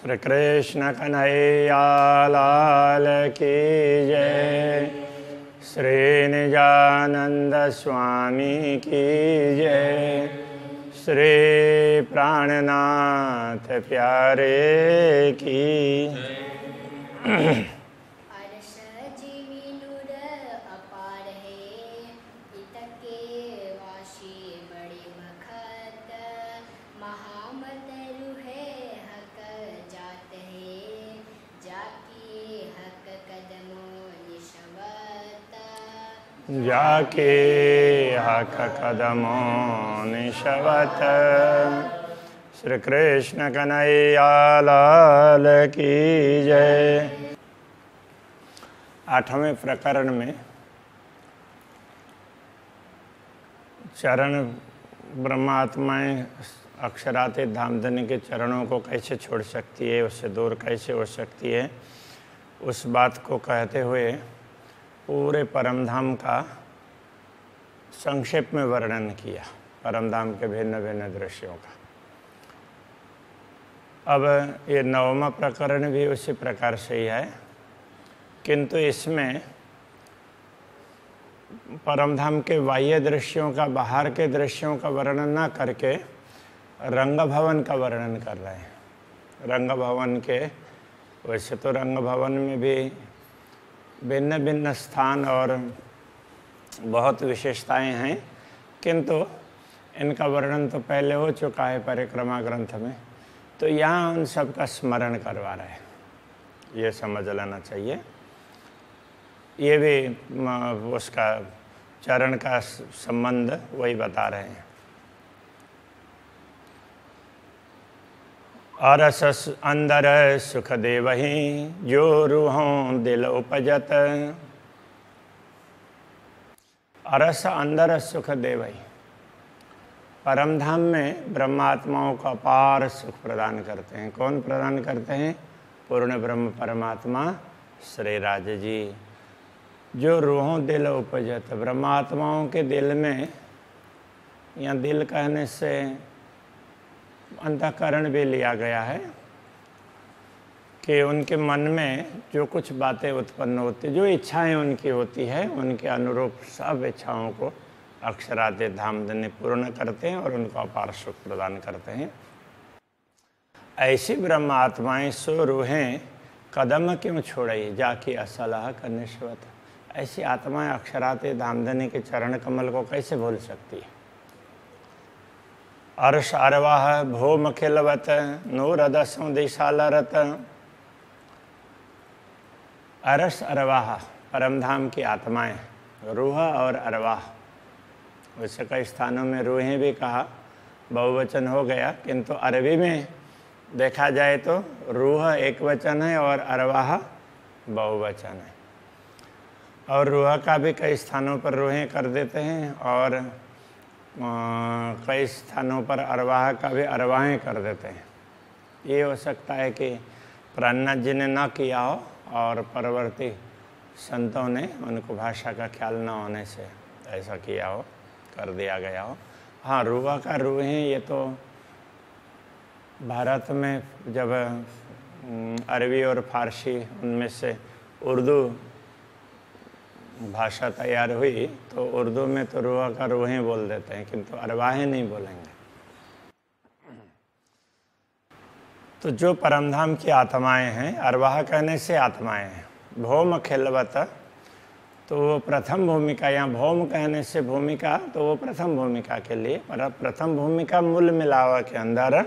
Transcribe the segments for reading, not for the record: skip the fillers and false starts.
श्री कृष्ण कन्हैया लाल की जय। श्री निजानंद स्वामी की जय। श्री प्राणनाथ प्यारे की जाके हक कदमों निशवत। श्री कृष्ण कन्हैया लाल की जय। 8वें प्रकरण में चरण ब्रह्मात्माएं अक्षराते धामधनी के चरणों को कैसे छोड़ सकती है, उससे दूर कैसे हो सकती है, उस बात को कहते हुए पूरे परमधाम का संक्षेप में वर्णन किया, परमधाम के भिन्न भिन्न दृश्यों का। अब ये 9वां प्रकरण भी उसी प्रकार से ही है, किंतु इसमें परमधाम के बाह्य दृश्यों का, बाहर के दृश्यों का वर्णन न करके रंग भवन का वर्णन कर रहे हैं। रंग भवन के, वैसे तो रंग भवन में भी भिन्न भिन्न स्थान और बहुत विशेषताएं हैं, किंतु इनका वर्णन तो पहले हो चुका है परिक्रमा ग्रंथ में, तो यहाँ उन सब का स्मरण करवा रहे हैं, ये समझ लेना चाहिए। ये भी उसका चरण का संबंध वही बता रहे हैं। अरस अंदर सुख देवही जो रूहों दिल उपजत। अरस अंदर सुख देवही, परमधाम में ब्रह्मात्माओं को अपार सुख प्रदान करते हैं। कौन प्रदान करते हैं? पूर्ण ब्रह्म परमात्मा श्री राज जी। जो रूहों दिल उपजत, ब्रह्मात्माओं के दिल में, या दिल कहने से अंतःकरण भी लिया गया है, कि उनके मन में जो कुछ बातें उत्पन्न होती, जो इच्छाएं उनकी होती है, उनके अनुरूप सब इच्छाओं को अक्षरादि धामधनी पूर्ण करते हैं और उनको अपार सुख प्रदान करते हैं। ऐसी ब्रह्म आत्माएं सो रूहें कदम क्यों छोड़ई जाकी असलाह कनिष्वत। ऐसी आत्माएं अक्षराते धामधनी के चरण कमल को कैसे भूल सकती है? अर्श अरवाह भोम खिलवत नूर दसों दिशालरत। अरस अरवाह परमधाम की आत्माएं, रूह और अरवाह, वैसे कई स्थानों में रूहें भी कहा, बहुवचन हो गया, किंतु अरबी में देखा जाए तो रूह एक वचन है और अरवाह बहुवचन है। और रूह का भी कई स्थानों पर रूहें कर देते हैं और कई स्थानों पर अरवाह का भी अरवाहें कर देते हैं। ये हो सकता है कि प्राणनाथ जी ने ना किया हो और परवर्ती संतों ने उनको भाषा का ख्याल न होने से ऐसा किया हो, कर दिया गया हो। हाँ, रूह का रूहें, ये तो भारत में जब अरबी और फारसी उनमें से उर्दू भाषा तैयार हुई तो उर्दू में तो रूह का रूहें बोल देते हैं, किंतु अरवाहें नहीं बोलेंगे। तो जो परमधाम की आत्माएं हैं, अरवाह कहने से आत्माएं हैं। भौम खिलवत, तो वो प्रथम भूमिका, या भौम कहने से भूमिका, तो वो प्रथम भूमिका के लिए, पर प्रथम भूमिका मूल मिलावा के अंदर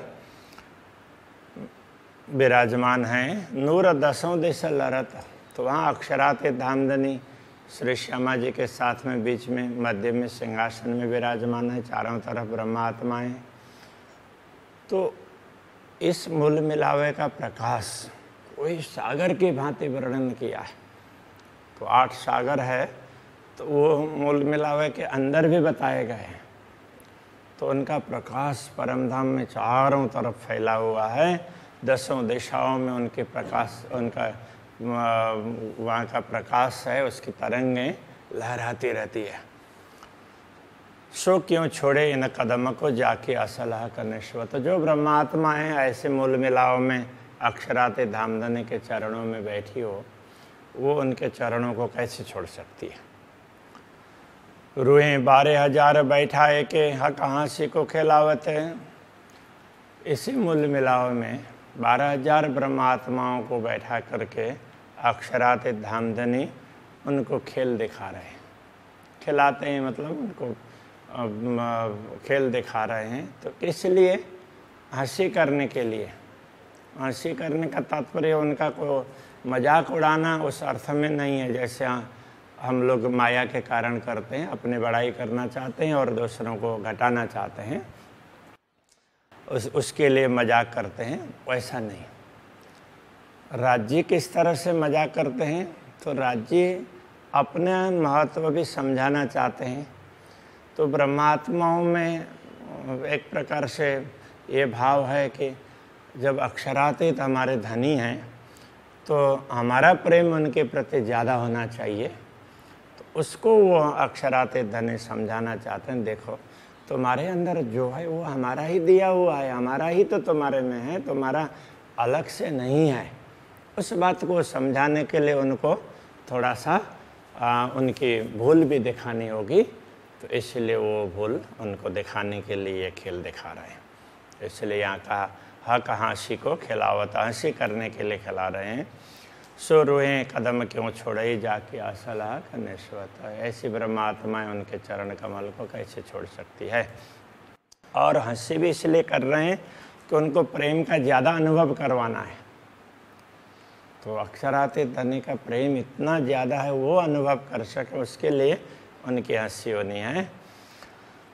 विराजमान है। नूर दसों दिश लरत, तो वहाँ अक्षराते धामधनी श्री श्यामा जी के साथ में बीच में मध्य में सिंहासन में विराजमान है, चारों तरफ ब्रह्मात्माएं। तो इस मूल मिलावे का प्रकाश कोई सागर की भांति वर्णन किया है। तो 8 सागर है, तो वो मूल मिलावे के अंदर भी बताए गए हैं। तो उनका प्रकाश परमधाम में चारों तरफ फैला हुआ है, दसों दिशाओं में उनके प्रकाश, उनका वहाँ का प्रकाश है, उसकी तरंगें लहराती रहती है। सो क्यों छोड़े इन कदम को जाके असलाह कनिष्वत। तो जो ब्रह्मात्मा है ऐसे मूल मिलाव में अक्षराते धामधनी के चरणों में बैठी हो, वो उनके चरणों को कैसे छोड़ सकती है। रुएं 12,000 बैठाए के हक हाँसी को खिलावत है। इसी मूल मिलाव में 12,000 ब्रह्मात्माओं को बैठा करके अक्षराते धामधनी उनको खेल दिखा रहे हैं। खिलाते हैं मतलब उनको खेल दिखा रहे हैं। तो इसलिए हंसी करने के लिए, हंसी करने का तात्पर्य उनका को मजाक उड़ाना उस अर्थ में नहीं है जैसे हम लोग माया के कारण करते हैं, अपनी बड़ाई करना चाहते हैं और दूसरों को घटाना चाहते हैं, उसके लिए मजाक करते हैं, वैसा नहीं। राज्य किस तरह से मजाक करते हैं, तो राज्य अपने महत्व भी समझाना चाहते हैं। तो ब्रह्मात्माओं में एक प्रकार से ये भाव है कि जब अक्षरातीत हमारे धनी हैं तो हमारा प्रेम उनके प्रति ज़्यादा होना चाहिए। तो उसको वो अक्षरातीत धनी समझाना चाहते हैं, देखो तुम्हारे अंदर जो है वो हमारा ही दिया हुआ है, हमारा ही तो तुम्हारे में है, तुम्हारा अलग से नहीं है। उस बात को समझाने के लिए उनको थोड़ा सा उनकी भूल भी दिखानी होगी। तो इसलिए वो भूल उनको दिखाने के लिए ये खेल दिखा रहे हैं। इसलिए यहाँ का हक हाँसी को खिलावत, हंसी करने के लिए खिला रहे हैं। सो रुएं कदम क्यों छोड़े जाके असला कनेश्वत। ऐसी ब्रह्मात्माएं उनके चरण कमल को कैसे छोड़ सकती है। और हंसी भी इसलिए कर रहे हैं कि उनको प्रेम का ज़्यादा अनुभव करवाना है। तो अक्षरातीत धनी का प्रेम इतना ज़्यादा है, वो अनुभव कर सके, उसके लिए उनकी हंसी होनी है।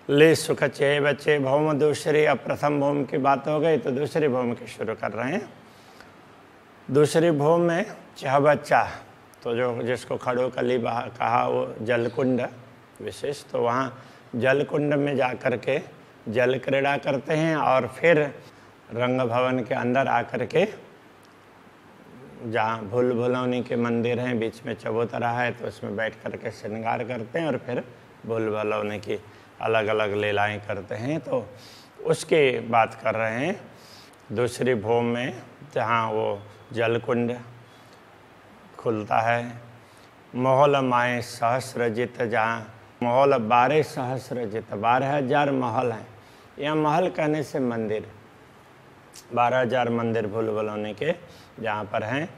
ले सुख चे बच्चे भौम दूसरी, अब प्रथम भौम की बात हो गई तो दूसरी भौम की शुरू कर रहे हैं। दूसरी भौम में चाह बच्चा, तो जो जिसको खड़ोकली कहा वो जलकुंड विशेष, तो वहाँ जलकुंड में जा कर के जल क्रीड़ा करते हैं और फिर रंग भवन के अंदर आकर के जहाँ भूल भुलौनी के मंदिर हैं, बीच में चबूतरा है, तो उसमें बैठ कर के श्रृंगार करते हैं और फिर भूल भुलौनी की अलग अलग लीलाएं करते हैं। तो उसकी बात कर रहे हैं दूसरी भौम में, जहाँ वो जलकुंड खुलता है। महल माए सहस्रजित, जहाँ महल 12 सहस्रजित, 12,000 महल हैं। यहाँ महल कहने से मंदिर, 12,000 मंदिर भूल भुलौनी के जहाँ पर हैं।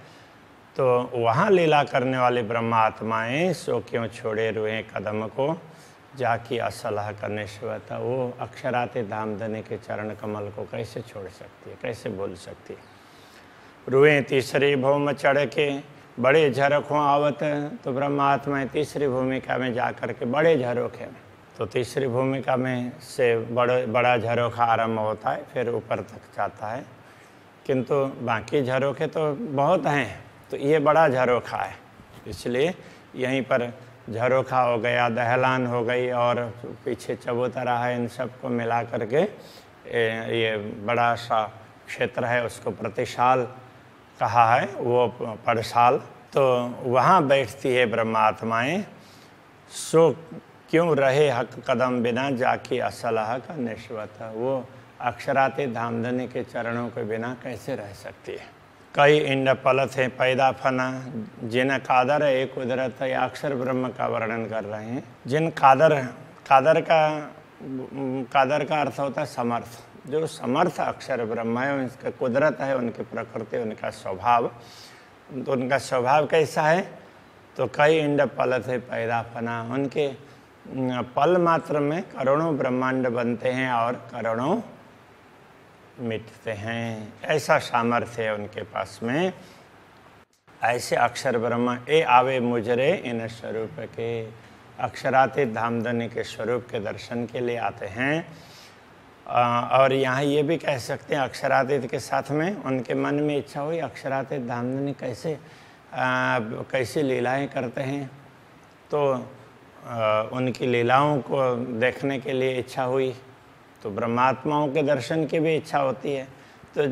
तो वहाँ लीला करने वाली ब्रह्मात्माएं सो क्यों छोड़े रुए कदम को जाकी असलाह करने शिवता। वो अक्षराते धामधनी के चरण कमल को कैसे छोड़ सकती है, कैसे बोल सकती है। रुए तीसरी भूमि चढ़ के बड़े झरोखों आवत। तो ब्रह्मात्माएं तीसरी भूमिका में जा कर के बड़े झरोखे में, तो तीसरी भूमिका में से बड़ा झरोखा आरंभ होता है, फिर ऊपर तक जाता है। किंतु बाकी झरोखे तो बहुत हैं, तो ये बड़ा झरोखा है, इसलिए यहीं पर झरोखा हो गया, दहलान हो गई और पीछे चबूतरा है, इन सबको मिला करके ये बड़ा सा क्षेत्र है, उसको प्रतिशाल कहा है, वो परसाल। तो वहाँ बैठती है ब्रह्मात्माएं। सो क्यों रहे हक कदम बिना जाकी असलाह का निश्वत। वो अक्षराते धामधनी के चरणों के बिना कैसे रह सकती है। कई इंड पलत है पैदा फना, जिन कादर एक कुदरत है। अक्षर ब्रह्म का वर्णन कर रहे हैं। जिन कादर का अर्थ होता है समर्थ। जो समर्थ अक्षर ब्रह्म है, उनका कुदरत है, उनकी प्रकृति, उनका स्वभाव। तो उनका स्वभाव कैसा है, तो कई इंड पलत है पैदा फना, उनके पल मात्र में करोड़ों ब्रह्मांड बनते हैं और करोड़ों मिटते हैं। ऐसा सामर्थ्य है उनके पास में। ऐसे अक्षर ब्रह्म ए आवे मुजरे इन स्वरूप के। अक्षरातीत धामधनी के स्वरूप के दर्शन के लिए आते हैं। और यहाँ ये भी कह सकते हैं अक्षरातीत के साथ में उनके मन में इच्छा हुई अक्षरातीत धामधनी कैसे लीलाएं करते हैं, तो उनकी लीलाओं को देखने के लिए इच्छा हुई। तो ब्रह्मात्माओं के दर्शन की भी इच्छा होती है। तो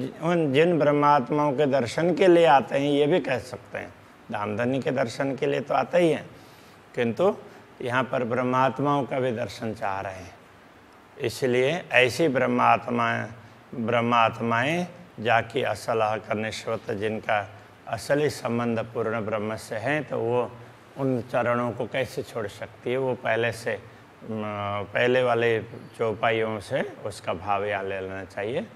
जिन ब्रह्मात्माओं के दर्शन के लिए आते हैं, ये भी कह सकते हैं धामधनी के दर्शन के लिए तो आता ही है, किंतु यहाँ पर ब्रह्मात्माओं का भी दर्शन चाह रहे हैं। इसलिए ऐसी ब्रह्मात्माएं जाके असलह का निश्वत, जिनका असली संबंध पूर्ण ब्रह्म से है, तो वो उन चरणों को कैसे छोड़ सकती है। वो पहले वाले चौपाइयों से उसका भाव यहाँ ले लेना चाहिए।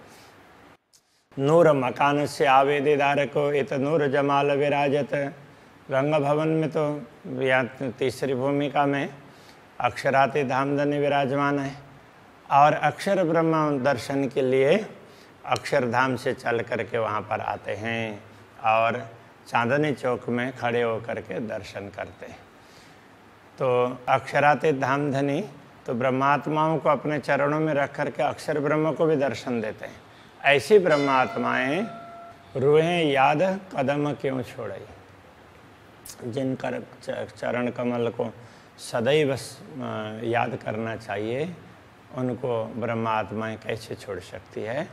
नूर मकान से आवेदीदार को इत नूर जमाल विराजत। रंग भवन में तो यहाँ तीसरी भूमिका में अक्षराति धामधनी विराजमान है, और अक्षर ब्रह्म दर्शन के लिए अक्षरधाम से चल करके वहाँ पर आते हैं और चांदनी चौक में खड़े होकर के दर्शन करते हैं। तो अक्षराति धामधनी तो ब्रह्मात्माओं को अपने चरणों में रख करके अक्षर ब्रह्म को भी दर्शन देते हैं। ऐसी ब्रह्मात्माएं रूहें याद कदम क्यों छोड़े, जिनका चरण कमल को सदैव याद करना चाहिए, उनको ब्रह्मात्माएं कैसे छोड़ सकती है,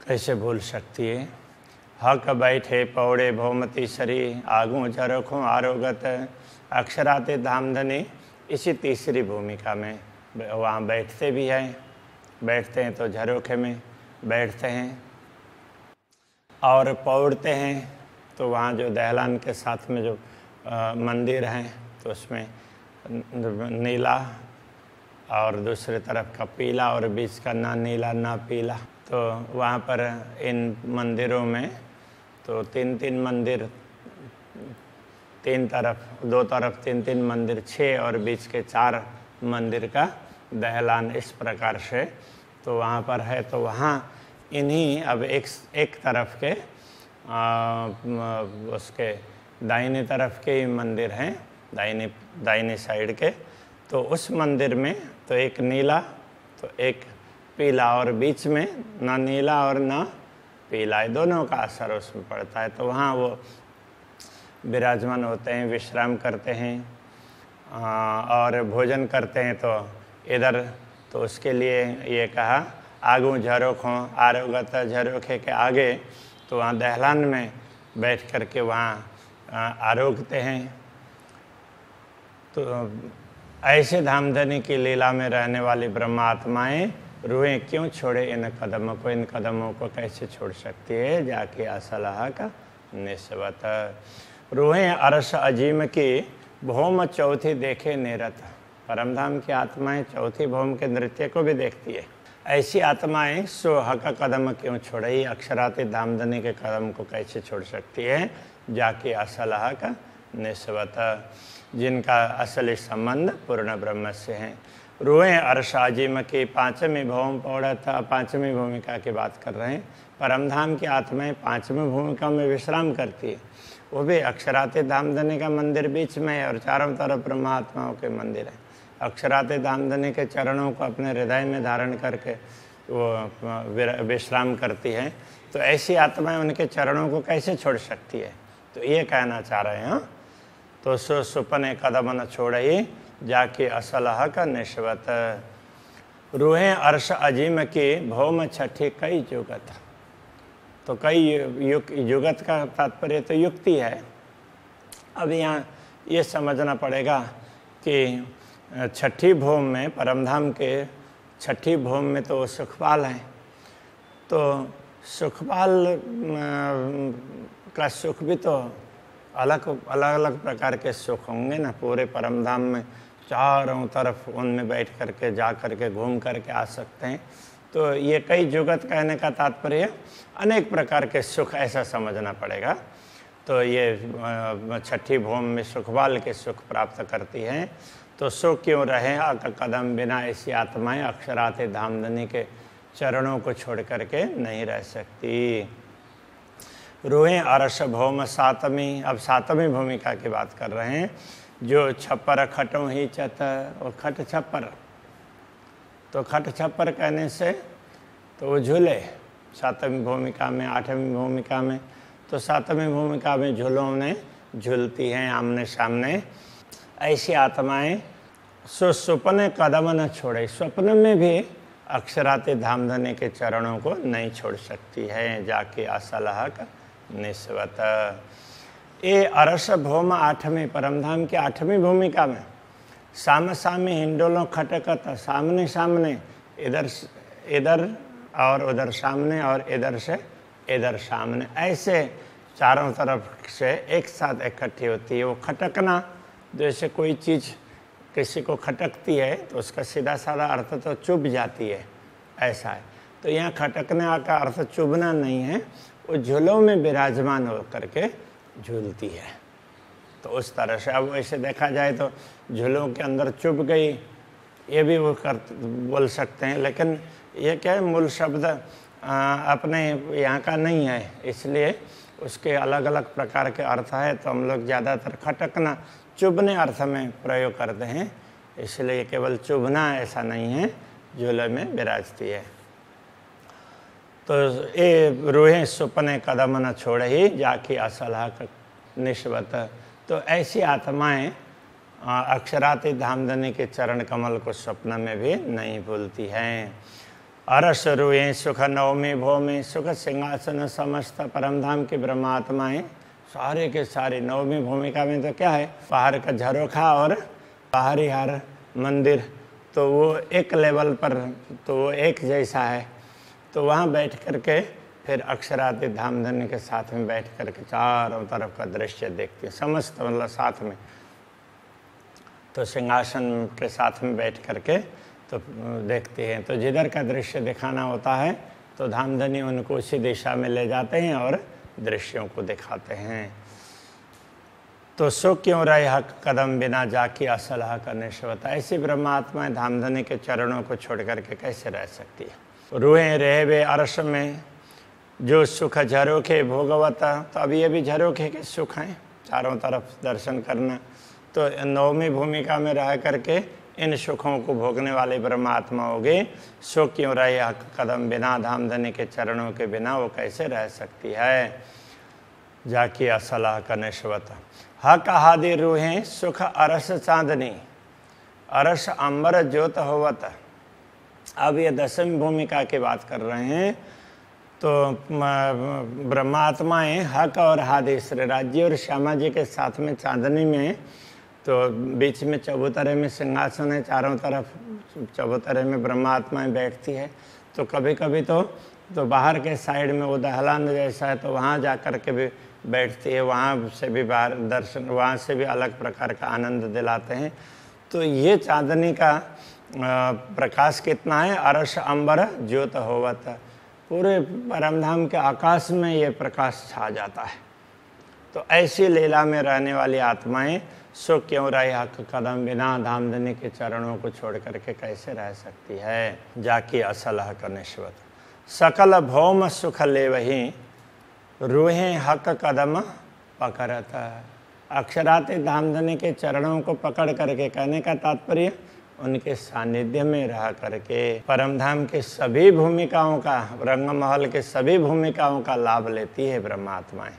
कैसे भूल सकती है। हक बैठे पौड़े भौमती सरी, आगू झरोखों आरोगत। अक्षराते धामधनी इसी तीसरी भूमिका में वहाँ बैठते भी हैं, बैठते हैं तो झरोखे में बैठते हैं और पौड़ते हैं। तो वहाँ जो दहलान के साथ में जो मंदिर हैं, तो उसमें नीला और दूसरी तरफ का पीला और बीच का ना नीला ना पीला। तो वहाँ पर इन मंदिरों में तो तीन मंदिर, दो तरफ तीन मंदिर, 6 और बीच के 4 मंदिर का दहलान इस प्रकार से तो वहाँ पर है। तो वहाँ इन्हीं अब एक तरफ के उसके दाहिने तरफ के ही मंदिर हैं, दाहिने साइड के। तो उस मंदिर में तो एक नीला तो एक पीला, और बीच में ना नीला और ना पीला, दोनों का असर उसमें पड़ता है। तो वहाँ वो विराजमान होते हैं, विश्राम करते हैं और भोजन करते हैं। तो इधर तो उसके लिए ये कहा आगू झरोखों आरोगत, झरोखे के आगे तो वहाँ दहलान में बैठ कर के वहाँ आरोगते हैं। तो ऐसे धामधनी की लीला में रहने वाली ब्रह्मात्माएं रूहें क्यों छोड़े इन कदमों को कैसे छोड़ सकती है, जाके असलह का निस्बत। रूहें अरश अजीम की भौम चौथी देखे निरत। परमधाम की आत्माएं चौथी भौम के नृत्य को भी देखती है। ऐसी आत्माएं सोह का कदम क्यों छोड़े, अक्षराति धामधनी के कदम को कैसे छोड़ सकती है, जाके असलह का निस्बत, जिनका असली संबंध पूर्ण ब्रह्म से है। रूहें अर्श अजीम की पांचवीं भौम पौड़त, 5वीं भूमिका की बात कर रहे हैं। परमधाम की आत्माएं 5वीं भूमिका में विश्राम करती है। वो भी अक्षराति धामधनी का मंदिर बीच में है और चारों तरफ ब्रह्मात्माओं के मंदिर है। अक्षराति धामधनी के चरणों को अपने हृदय में धारण करके वो विश्राम करती है। तो ऐसी आत्माएं उनके चरणों को कैसे छोड़ सकती है, तो ये कहना चाह रहे हैं। तो सुपने कदम न छोड़ई, जाके असलह का निस्बत। रूहें अर्श अजीम की भौम छठी कई जुगत। तो कई युगत का तात्पर्य तो युक्ति है। अब यहाँ ये समझना पड़ेगा कि छठी भौम में, परमधाम के छठी भौम में तो सुखपाल हैं। तो सुखपाल का सुख भी तो अलग अलग प्रकार के सुख होंगे ना। पूरे परमधाम में चारों तरफ उनमें बैठ करके जा करके घूम करके आ सकते हैं। तो ये कई जुगत कहने का तात्पर्य अनेक प्रकार के सुख, ऐसा समझना पड़ेगा। तो ये छठी भौम में सुखपाल के सुख प्राप्त करती हैं। तो सुख क्यों रहे कदम बिना ऐसी आत्माएं अक्षराते धामधनी के चरणों को छोड़ करके नहीं रह सकती। रूहें अरश भौम 7वीं, अब 7वीं भूमिका की बात कर रहे हैं। जो छप्पर खटों ही चत, और खट छप्पर, तो खट छप्पर कहने से तो वो झूले 7वीं भूमिका में, 8वीं भूमिका में। तो 7वीं भूमिका में झूलों में झूलती हैं आमने सामने। ऐसी आत्माएं सुपने कदम न छोड़े, स्वप्न में भी अक्षराते धामधनी के चरणों को नहीं छोड़ सकती है, जाके असलह का निस्बत। ये अरस भौम 8वीं, परमधाम की 8वीं भूमिका में साम सामी हिंडोलों खटकत, सामने सामने इधर और उधर सामने और इधर से इधर सामने, ऐसे चारों तरफ से एक साथ इकट्ठी होती है। वो खटकना, जैसे कोई चीज़ किसी को खटकती है तो उसका सीधा साधा अर्थ तो चुभ जाती है, ऐसा है। तो यहाँ खटकने का अर्थ चुभना नहीं है, वो झूलों में विराजमान होकर के झूलती है। तो उस तरह से अब ऐसे देखा जाए तो झूलों के अंदर चुभ गई, ये भी वो बोल सकते हैं, लेकिन ये क्या है, मूल शब्द अपने यहाँ का नहीं है, इसलिए उसके अलग अलग प्रकार के अर्थ है। तो हम लोग ज़्यादातर खटकना, चुभने अर्थ में प्रयोग करते हैं, इसलिए केवल चुभना ऐसा नहीं है, झूले में विराजती है। तो ये रूहें सुपने कदम न छोड़ ही जाकी असलहा निस्बत। तो ऐसी आत्माएं अक्षराती धामधनी के चरण कमल को स्वप्न में भी नहीं भूलती हैं। अरस रूहें सुख नवमी भौमी सुख सिंहासन समस्त परमधाम की ब्रह्मात्माएं सारे के सारे नवमी भूमिका में तो क्या है, पहाड़ का झरोखा और बाहरी हर मंदिर, तो वो एक लेवल पर, तो वो एक जैसा है। तो वहाँ बैठ कर के फिर अक्षराती धामधनी के साथ में बैठ कर के चारों तरफ का दृश्य देखते हैं, समस्त मतलब साथ में। तो सिंहासन के साथ में बैठ कर के तो देखते हैं। तो जिधर का दृश्य दिखाना होता है तो धामधनी उनको उसी दिशा में ले जाते हैं और दृश्यों को दिखाते हैं। तो सो क्यों रहे हक कदम बिना जाकी असलहा का निस्बत। ऐसी ब्रह्मात्माएं धामधनी के चरणों को छोड़ करके कैसे रह सकती है। रूहें रहे वे अर्श में जो सुख झरोखे भोगवता। तो अब ये भी झरोखे के सुख हैं, चारों तरफ दर्शन करना। तो नवमी भूमिका में रह करके इन सुखों को भोगने वाले ब्रह्मात्मा होगी। सो क्यों रहे हक कदम बिना धामधनी के चरणों के बिना वो कैसे रह सकती है। जाकी असलहा का निस्बत। हक हादि रूहें सुख अरस चांदनी अरस अंबर ज्योत होवत। अब ये दसवीं भूमिका की बात कर रहे हैं। तो ब्रह्मात्माएं हक और हादि श्री राज्य और श्यामा जी के साथ में चांदनी में, तो बीच में चबूतरे में सिंहासन है, चारों तरफ चबूतरे में ब्रह्मात्माएं बैठती है। तो कभी कभी तो बाहर के साइड में वो दहलान जैसा है, तो वहाँ जा कर के भी बैठती है, वहाँ से भी बाहर दर्शन, वहाँ से भी अलग प्रकार का आनंद दिलाते हैं। तो ये चांदनी का प्रकाश कितना है, अरश अंबर ज्योत होवत। पूरे परमधाम के आकाश में ये प्रकाश छा जाता है। तो ऐसी लीला में रहने वाली आत्माएं सो क्यों रहे हक कदम बिना धामधनी के चरणों को छोड़ करके कैसे रह सकती है। जाकी असलहा का निस्बत। सकल भौम सुख ले वही रूहें हक कदम पकड़त। अक्षराते धामधनी के चरणों को पकड़ करके, कहने का तात्पर्य उनके सानिध्य में रह करके परमधाम के सभी भूमिकाओं का, रंगमहल के सभी भूमिकाओं का लाभ लेती है ब्रह्मात्माएं।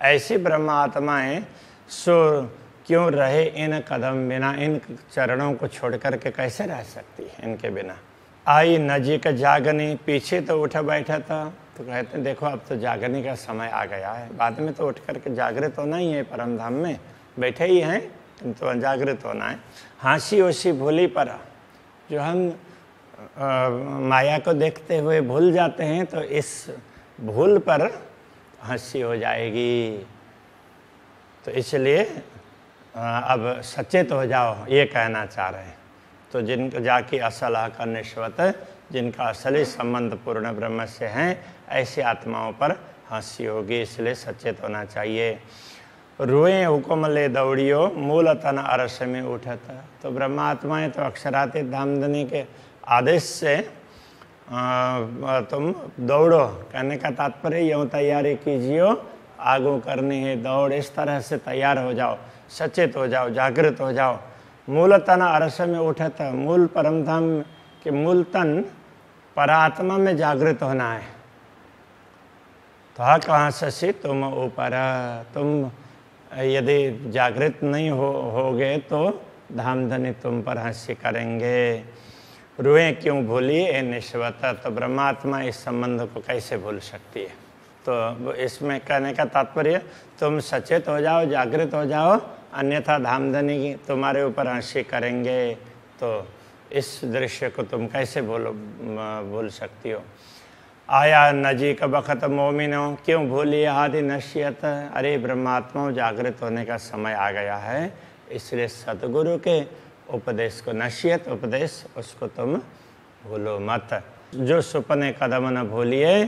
ऐसी ब्रह्मात्माएं सो क्यों रहे इन कदम बिना, इन चरणों को छोड़ करके कैसे रह सकती है इनके बिना। आई नजीक जागनी, पीछे तो उठ बैठा था, तो कहते हैं देखो अब तो जागने का समय आ गया है। बाद में तो उठ करके जागृत होना ही है, परमधाम में बैठे ही हैं, तो जागृत होना है। हाँसी ओसी भूली पर, जो हम माया को देखते हुए भूल जाते हैं, तो इस भूल पर हंसी हो जाएगी। तो इसलिए अब सचेत हो जाओ, ये कहना चाह रहे हैं। तो जिनको जाकी असलहा का निस्बत, जिनका असली संबंध पूर्ण ब्रह्म से हैं, ऐसी आत्माओं पर हंसी होगी, इसलिए सचेत होना चाहिए। रूएं हुक्म ले दौड़ियो मूल तन अरस में उठत। तो ब्रह्मात्माएं तो अक्षराती धामधनी के आदेश से तुम दौड़ो, कहने का तात्पर्य यूँ तैयारी कीजिए, आगू करनी है दौड़, इस तरह से तैयार हो जाओ, सचेत हो जाओ, जागृत हो जाओ। मूल तन अरस में उठत, मूल परमधाम के मूल तन परात्मा में जागृत होना है। तो हाँ कहाँ शशि तुम ऊपर, तुम यदि जागृत नहीं होगे तो धामधनी तुम पर हंसी करेंगे। रुएं क्यों भूली ए निस्बत। तो ब्रह्मात्मा इस संबंध को कैसे भूल सकती है। तो इसमें कहने का तात्पर्य तुम सचेत हो जाओ, जागृत हो जाओ, अन्यथा धामधनी तुम्हारे ऊपर हंसी करेंगे। तो इस दृश्य को तुम कैसे भूल सकती हो। आया नजीक बखत मोमिनो, क्यों भूलिए आदि नश्यत। अरे ब्रह्मात्माओं, जागृत होने का समय आ गया है, इसलिए सतगुरु के उपदेश को, नश्यत उपदेश, उसको तुम भूलो मत। जो सुपने कदम न भूलिए,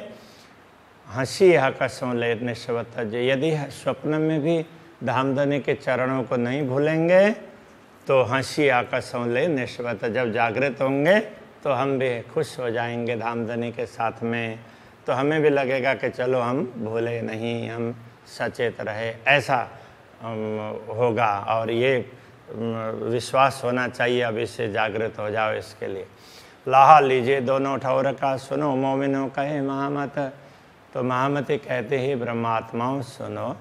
हंसी हकसों ले निश्वत। यदि स्वप्न में भी धामधनी के चरणों को नहीं भूलेंगे तो हंसी आकसों ले निश्वत। जब जागृत होंगे तो हम भी खुश हो जाएंगे धामधनी के साथ में, तो हमें भी लगेगा कि चलो हम भूले नहीं, हम सचेत रहे, ऐसा होगा। और ये विश्वास होना चाहिए, अब इससे जागृत हो जाओ। इसके लिए लाहा लीजिए दोनों ठौर का, सुनो मोमिनो कहे महामत। तो महामती कहते ही ब्रह्मात्माओं सुनो,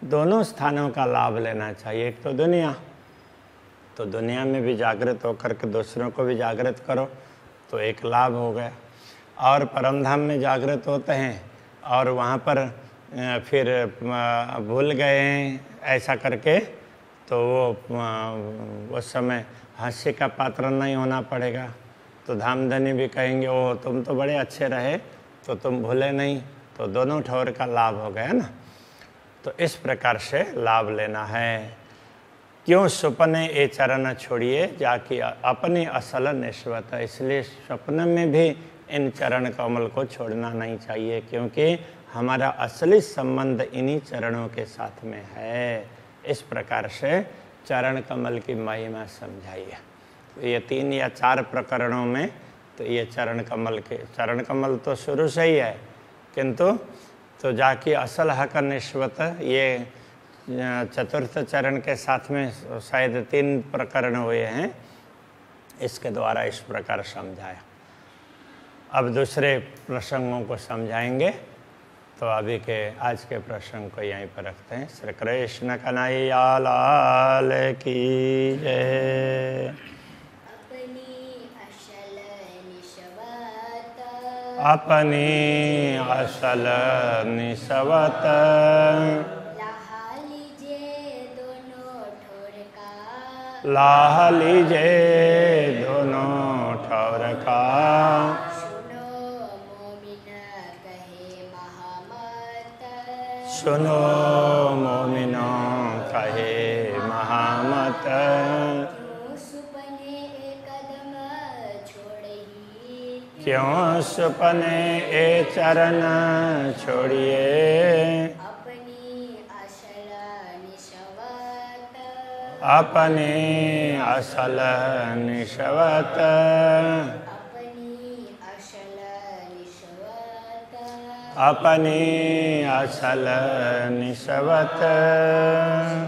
दोनों स्थानों का लाभ लेना चाहिए। एक तो दुनिया में भी जागृत होकर के दूसरों को भी जागृत करो, तो एक लाभ हो गया। और परमधाम में जागृत होते हैं और वहाँ पर फिर भूल गए हैं ऐसा करके, तो वो उस समय हास्य का पात्र नहीं होना पड़ेगा। तो धामधनी भी कहेंगे ओह तुम तो बड़े अच्छे रहे, तो तुम भूले नहीं, तो दोनों ठौर का लाभ हो गया ना। तो इस प्रकार से लाभ लेना है। क्यों सुपने ए चरण छोड़िए, जाके अपनी असल निश्वत। इसलिए स्वप्न में भी इन चरण कमल को छोड़ना नहीं चाहिए, क्योंकि हमारा असली संबंध इन्हीं चरणों के साथ में है। इस प्रकार से चरण कमल की महिमा समझाइए। तो ये 3 या 4 प्रकरणों में तो ये चरण कमल तो शुरू से ही है, किंतु तो जाके असल हक निश्वत, ये चतुर्थ चरण के साथ में शायद 3 प्रकरण हुए हैं, इसके द्वारा इस प्रकार समझाया। अब दूसरे प्रसंगों को समझाएंगे, तो अभी के आज के प्रसंग को यहीं पर रखते हैं। श्री कृष्ण कन्हैया लाल की जय। अपनी असल निस्वत, लाह लीजिए दोनों ठौर का। सुनो मोमिनो कहे महामत। क्यों सुपने ए चरण छोड़िए, अपने असल निश्वत। अपनी असल निस्वत।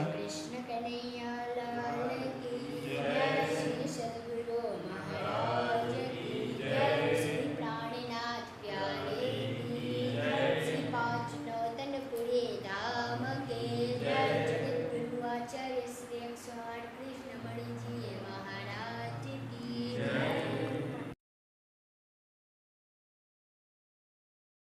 कृष्ण कन्हैया लाल की जय। श्री सद्गुरु महाराज की जय। श्री प्राणनाथ प्यारे की जय। श्री पांच नौतनपुरी धाम के जय। जगत गुरु आचार्य श्री 108 कृष्ण मणि जी